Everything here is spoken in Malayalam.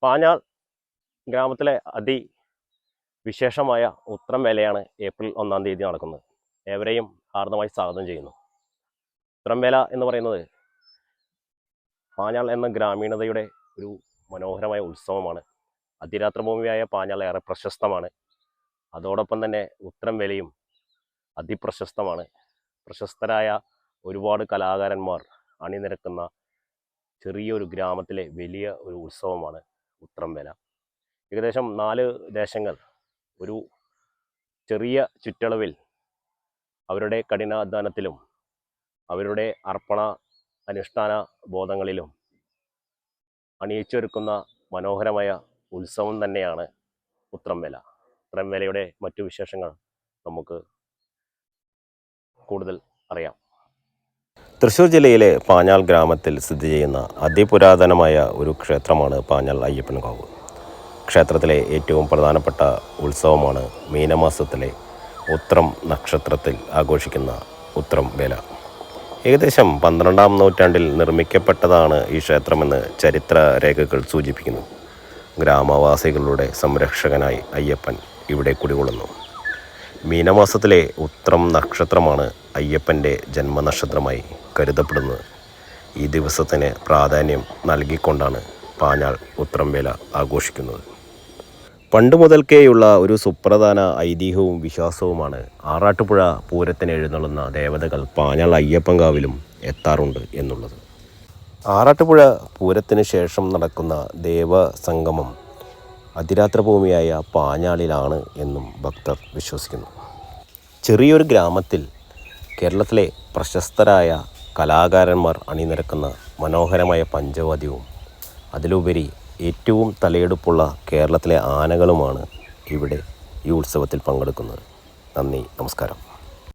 പാഞ്ഞാൾ ഗ്രാമത്തിലെ അതിവിശേഷമായ ഉത്രം വേലയാണ് ഏപ്രിൽ 1-ാം തീയതി നടക്കുന്നത്. ഏവരെയും ഹാർദമായി സ്വാഗതം ചെയ്യുന്നു. ഉത്രം വേല എന്ന് പറയുന്നത് പാഞ്ഞാൾ എന്ന ഗ്രാമീണതയുടെ ഒരു മനോഹരമായ ഉത്സവമാണ്. അതിരാത്രഭൂമിയായ പാഞ്ഞാൾ ഏറെ പ്രശസ്തമാണ്. അതോടൊപ്പം തന്നെ ഉത്രം വേലയും അതിപ്രശസ്തമാണ്. പ്രശസ്തരായ ഒരുപാട് കലാകാരന്മാർ അണിനിരക്കുന്ന ചെറിയൊരു ഗ്രാമത്തിലെ വലിയ ഒരു ഉത്സവമാണ് ഉത്രം വേല. ഏകദേശം 4 ദേശങ്ങൾ ഒരു ചെറിയ ചുറ്റളവിൽ അവരുടെ കഠിനാധ്വാനത്തിലും അവരുടെ അർപ്പണ അനുഷ്ഠാന ബോധങ്ങളിലും അണിയിച്ചൊരുക്കുന്ന മനോഹരമായ ഉത്സവം തന്നെയാണ് ഉത്രം വേല. ഉത്രം വേലയുടെ മറ്റു വിശേഷങ്ങൾ നമുക്ക് കൂടുതൽ അറിയാം. തൃശ്ശൂർ ജില്ലയിലെ പാഞ്ഞാൾ ഗ്രാമത്തിൽ സ്ഥിതി ചെയ്യുന്ന അതിപുരാതനമായ ഒരു ക്ഷേത്രമാണ് പാഞ്ഞാൾ അയ്യപ്പൻകാവ്. ക്ഷേത്രത്തിലെ ഏറ്റവും പ്രധാനപ്പെട്ട ഉത്സവമാണ് മീനമാസത്തിലെ ഉത്രം നക്ഷത്രത്തിൽ ആഘോഷിക്കുന്ന ഉത്രം വേല. ഏകദേശം 12-ാം നൂറ്റാണ്ടിൽ നിർമ്മിക്കപ്പെട്ടതാണ് ഈ ക്ഷേത്രമെന്ന് ചരിത്ര രേഖകൾ സൂചിപ്പിക്കുന്നു. ഗ്രാമവാസികളുടെ സംരക്ഷകനായി അയ്യപ്പൻ ഇവിടെ കുടികൊള്ളുന്നു. മീനമാസത്തിലെ ഉത്രം നക്ഷത്രമാണ് അയ്യപ്പൻ്റെ ജന്മനക്ഷത്രമായി കരുതപ്പെടുന്നത്. ഈ ദിവസത്തിന് പ്രാധാന്യം നൽകിക്കൊണ്ടാണ് പാഞ്ഞാൾ ഉത്രം വേല ആഘോഷിക്കുന്നത്. പണ്ട് മുതൽക്കേയുള്ള ഒരു സുപ്രധാന ഐതിഹ്യവും വിശ്വാസവുമാണ് ആറാട്ടുപുഴ പൂരത്തിന് എഴുന്നള്ളുന്ന ദേവതകൾ പാഞ്ഞാൾ അയ്യപ്പൻകാവിലും എത്താറുണ്ട് എന്നുള്ളത്. ആറാട്ടുപുഴ പൂരത്തിന് ശേഷം നടക്കുന്ന ദേവസംഗമം അതിരാത്രഭൂമിയായ പാഞ്ഞാളിലാണ് എന്നും ഭക്തർ വിശ്വസിക്കുന്നു. ചെറിയൊരു ഗ്രാമത്തിൽ കേരളത്തിലെ പ്രശസ്തരായ കലാകാരന്മാർ അണിനിരക്കുന്ന മനോഹരമായ പഞ്ചവാദ്യവും അതിലുപരി ഏറ്റവും തലയെടുപ്പുള്ള കേരളത്തിലെ ആനകളുമാണ് ഇവിടെ ഈ ഉത്സവത്തിൽ പങ്കെടുക്കുന്നത്. നന്ദി, നമസ്കാരം.